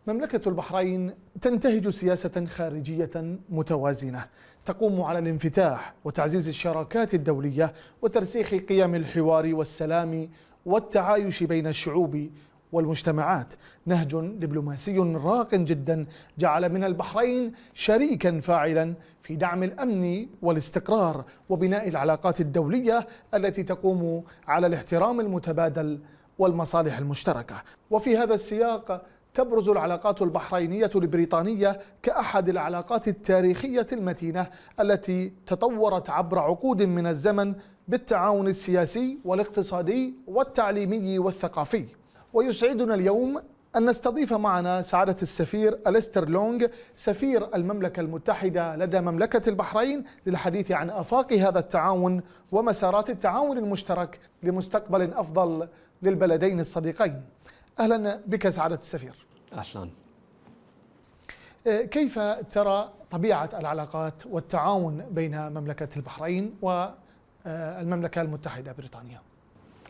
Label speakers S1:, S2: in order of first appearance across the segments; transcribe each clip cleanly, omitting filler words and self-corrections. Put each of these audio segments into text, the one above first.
S1: مملكة البحرين تنتهج سياسة خارجية متوازنة تقوم على الانفتاح وتعزيز الشراكات الدولية وترسيخ قيم الحوار والسلام والتعايش بين الشعوب والمجتمعات. نهج دبلوماسي راق جدا جعل من البحرين شريكا فاعلا في دعم الأمن والاستقرار وبناء العلاقات الدولية التي تقوم على الاحترام المتبادل والمصالح المشتركة. وفي هذا السياق تبرز العلاقات البحرينية البريطانية كأحد العلاقات التاريخية المتينة التي تطورت عبر عقود من الزمن بالتعاون السياسي والاقتصادي والتعليمي والثقافي. ويسعدنا اليوم أن نستضيف معنا سعادة السفير أليستر لونغ سفير المملكة المتحدة لدى مملكة البحرين للحديث عن آفاق هذا التعاون ومسارات التعاون المشترك لمستقبل أفضل للبلدين الصديقين. أهلا بك سعادة السفير.
S2: أهلا.
S1: كيف ترى طبيعة العلاقات والتعاون بين مملكة البحرين والمملكة المتحدة بريطانيا؟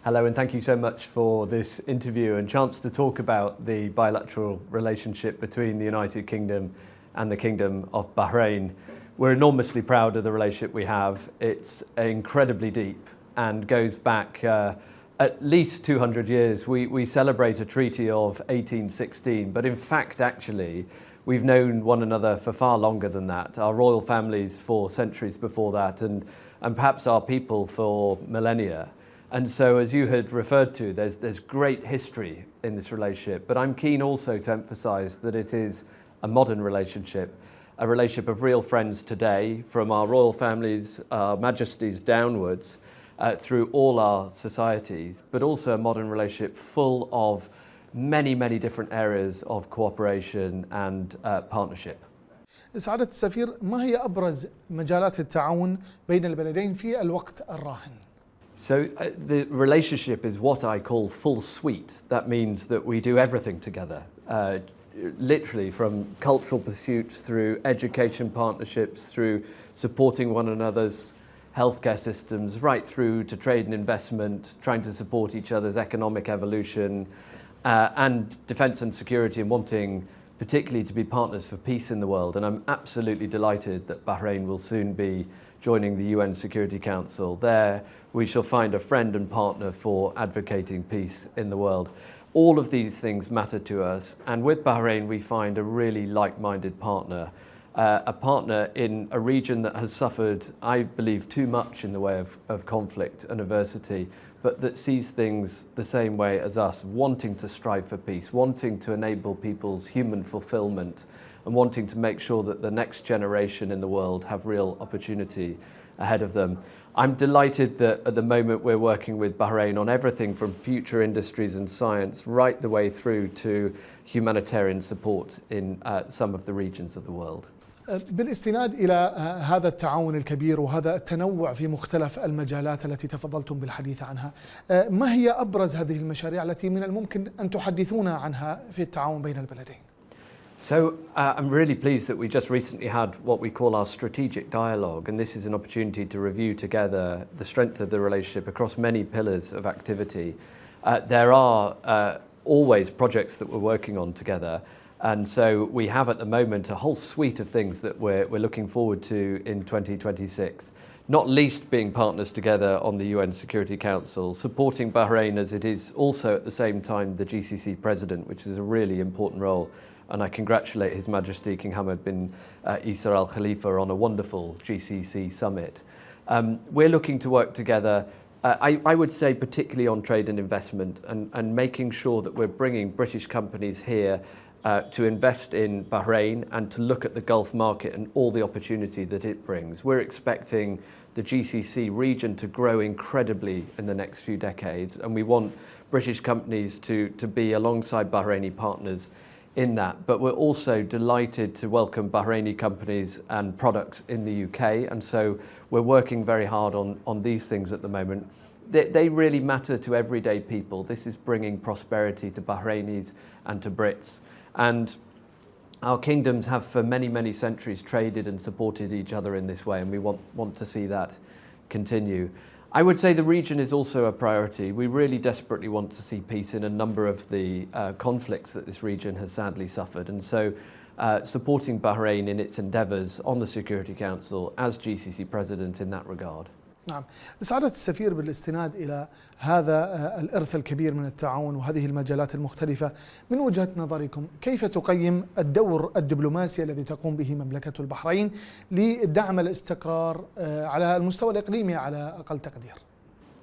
S2: Hello, and thank you so much for this interview and chance to talk about the bilateral relationship between the United Kingdom and the Kingdom of Bahrain. We're enormously proud of the relationship we have. It's incredibly deep and goes back at least 200 years. We celebrate a treaty of 1816, but in fact, actually, we've known one another for far longer than that. Our royal families for centuries before that, and perhaps our people for millennia. And so, as you had referred to, there's great history in this relationship, but I'm keen also to emphasize that it is a modern relationship, a relationship of real friends today, from our royal families, our majesties downwards, through all our societies, but also a modern relationship full of many, many different areas of cooperation and partnership.
S1: سعادة السفير، ما هي أبرز مجالات التعاون بين البلدين في الوقت الراهن؟
S2: So the relationship is what I call full suite. That means that we do everything together, literally from cultural pursuits through education partnerships, through supporting one another's healthcare systems, right through to trade and investment, trying to support each other's economic evolution, and defence and security, and wanting particularly to be partners for peace in the world. And I'm absolutely delighted that Bahrain will soon be joining the UN Security Council. There we shall find a friend and partner for advocating peace in the world. All of these things matter to us, and with Bahrain we find a really like-minded partner, a partner in a region that has suffered, I believe, too much in the way of conflict and adversity, but that sees things the same way as us, wanting to strive for peace, wanting to enable people's human fulfillment, and wanting to make sure that the next generation in the world have real opportunity ahead of them. I'm delighted that at the moment we're working with Bahrain on everything from future industries and science right the way through to humanitarian support in some of the regions of the world.
S1: بالاستناد إلى هذا التعاون الكبير وهذا التنوع في مختلف المجالات التي تفضلتم بالحديث عنها، ما هي أبرز هذه المشاريع التي من الممكن أن تحدثونا عنها في التعاون بين البلدين؟
S2: So I'm really pleased that we just recently had what we call our strategic dialogue, and this is an opportunity to review together the strength of the relationship across many pillars of activity. There are always projects that we're working on together, and so we have at the moment a whole suite of things that we're looking forward to in 2026, not least being partners together on the UN Security Council, supporting Bahrain as it is also at the same time the GCC president, which is a really important role. And I congratulate His Majesty King Hamad bin Isa Al Khalifa on a wonderful GCC summit. We're looking to work together, I would say particularly on trade and investment, and making sure that we're bringing British companies here to invest in Bahrain and to look at the Gulf market and all the opportunity that it brings. We're expecting the GCC region to grow incredibly in the next few decades, and we want British companies to be alongside Bahraini partners in that. But we're also delighted to welcome Bahraini companies and products in the UK, and so we're working very hard on these things at the moment. They really matter to everyday people. This is bringing prosperity to Bahrainis and to Brits. And our kingdoms have for many, many centuries traded and supported each other in this way, and we want to see that continue. I would say the region is also a priority. We really desperately want to see peace in a number of the conflicts that this region has sadly suffered. And so supporting Bahrain in its endeavours on the Security Council as GCC President in that regard.
S1: نعم. سعادة السفير، بالاستناد إلى هذا الإرث الكبير من التعاون وهذه المجالات المختلفة، من وجهة نظركم كيف تقيم الدور الدبلوماسي الذي تقوم به مملكة البحرين لدعم الاستقرار على المستوى الإقليمي على أقل تقدير؟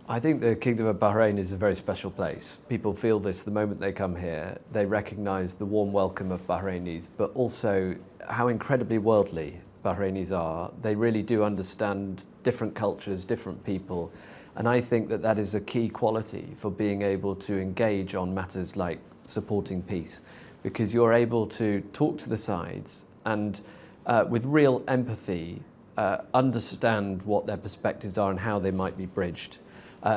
S2: I think the Kingdom of Bahrain is a very special place. People feel this the moment they come here. They recognise the warm welcome of Bahrainis, but also how incredibly worldly Bahrainis are. They really do understand different cultures, different people, and I think that that is a key quality for being able to engage on matters like supporting peace, because you're able to talk to the sides and with real empathy understand what their perspectives are and how they might be bridged.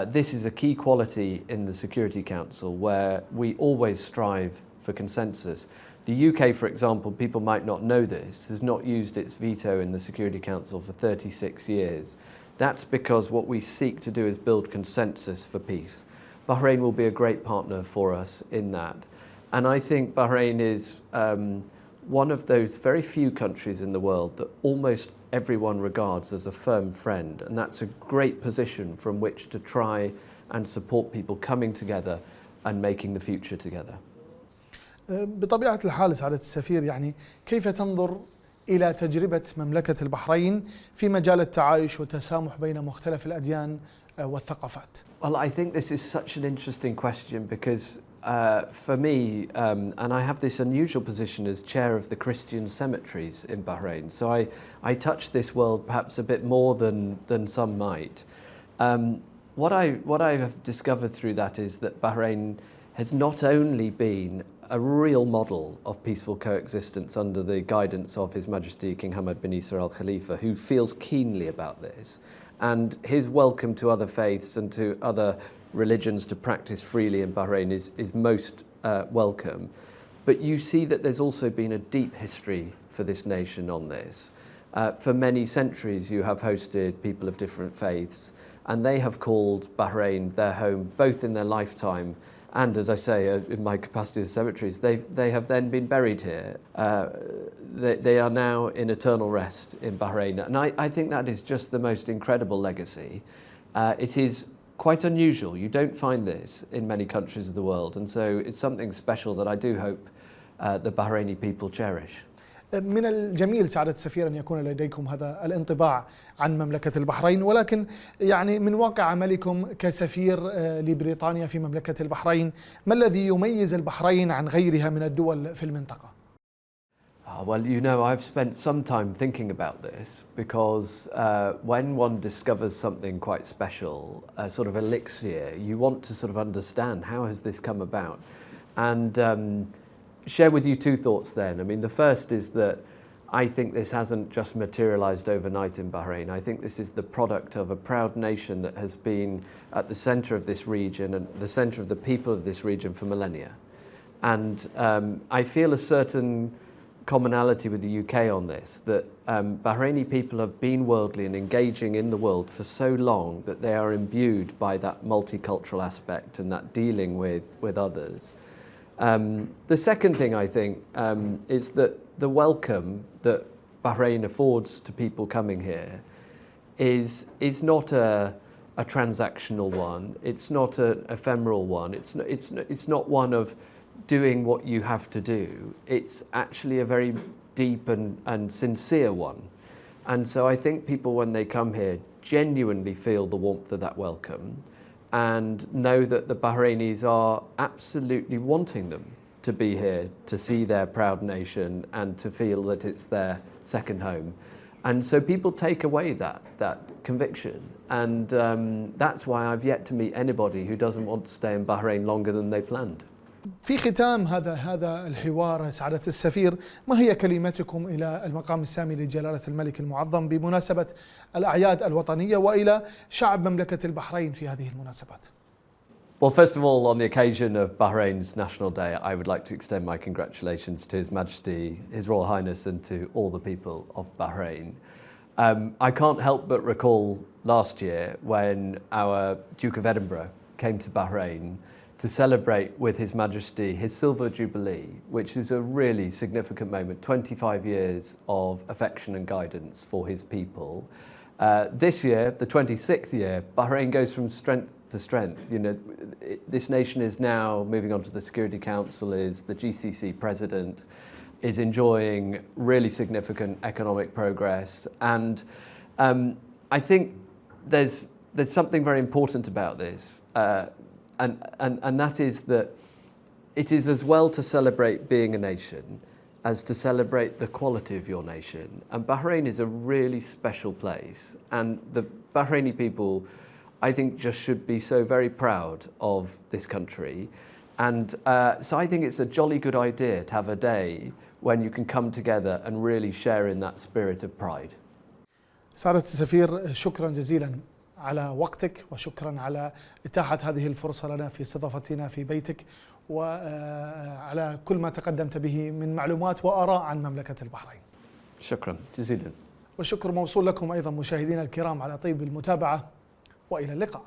S2: This is a key quality in the Security Council, where we always strive for consensus. The UK, for example, people might not know this, has not used its veto in the Security Council for 36 years. That's because what we seek to do is build consensus for peace. Bahrain will be a great partner for us in that. And I think Bahrain is one of those very few countries in the world that almost everyone regards as a firm friend. And that's a great position from which to try and support people coming together and making the future together.
S1: بطبيعة الحال سعادة السفير، يعني كيف تنظر إلى تجربة مملكة البحرين في مجال التعايش والتسامح بين مختلف الأديان والثقافات؟
S2: Well, I think this is such an interesting question because for me, and I have this unusual position as chair of the Christian cemeteries in Bahrain, so I touch this world perhaps a bit more than some might. What I have discovered through that is that Bahrain has not only been a real model of peaceful coexistence under the guidance of His Majesty King Hamad bin Isa Al Khalifa, who feels keenly about this, and his welcome to other faiths and to other religions to practice freely in Bahrain is most welcome. But you see that there's also been a deep history for this nation on this. For many centuries you have hosted people of different faiths, and they have called Bahrain their home both in their lifetime and, as I say, in my capacity as cemeteries, they have then been buried here. They are now in eternal rest in Bahrain. And I think that is just the most incredible legacy. It is quite unusual. You don't find this in many countries of the world. And so it's something special that I do hope the Bahraini people cherish.
S1: من الجميل سعادة السفير أن يكون لديكم هذا الانطباع عن مملكة البحرين، ولكن يعني من واقع عملكم كسفير لبريطانيا في مملكة البحرين، ما الذي يميز البحرين عن غيرها من الدول في المنطقة؟
S2: Well, you know, I've spent some time thinking about this because when one discovers something quite special, a sort of elixir, you want to sort of understand how has this come about. And share with you two thoughts then. I mean, the first is that I think this hasn't just materialized overnight in Bahrain. I think this is the product of a proud nation that has been at the center of this region and the center of the people of this region for millennia. And I feel a certain commonality with the UK on this, that Bahraini people have been worldly and engaging in the world for so long that they are imbued by that multicultural aspect and that dealing with others. The second thing I think is that the welcome that Bahrain affords to people coming here is not a transactional one. It's not an ephemeral one. It's not one of doing what you have to do. It's actually a very deep and sincere one. And so I think people, when they come here, genuinely feel the warmth of that welcome and know that the Bahrainis are absolutely wanting them to be here, to see their proud nation and to feel that it's their second home. And so people take away that conviction. And that's why I've yet to meet anybody who doesn't want to stay in Bahrain longer than they planned.
S1: في ختام هذا الحوار سعادة السفير، ما هي كلمتكم إلى المقام السامي لجلالة الملك المعظم بمناسبة الأعياد الوطنية وإلى شعب مملكة البحرين في هذه المناسبات؟
S2: Well, first of all, on the occasion of Bahrain's National Day, I would like to extend my congratulations to His Majesty, His Royal Highness, and to all the people of Bahrain. I can't help but recall last year when our Duke of Edinburgh came to Bahrain to celebrate with His Majesty his Silver Jubilee, which is a really significant moment, 25 years of affection and guidance for his people. This year, the 26th year, Bahrain goes from strength to strength. You know, this nation is now moving on to the Security Council, is the GCC president, is enjoying really significant economic progress. And I think there's something very important about this. And that is that it is as well to celebrate being a nation as to celebrate the quality of your nation. And Bahrain is a really special place. And the Bahraini people, I think, just should be so very proud of this country. And so I think it's a jolly good idea to have a day when you can come together and really share in that spirit of pride.
S1: سعادة السفير، شكرا جزيلا على وقتك، وشكرا على إتاحة هذه الفرصة لنا في استضافتنا في بيتك، وعلى كل ما تقدمت به من معلومات وآراء عن مملكة البحرين.
S2: شكرا جزيلا.
S1: والشكر موصول لكم أيضا مشاهدينا الكرام على طيب المتابعة، وإلى اللقاء.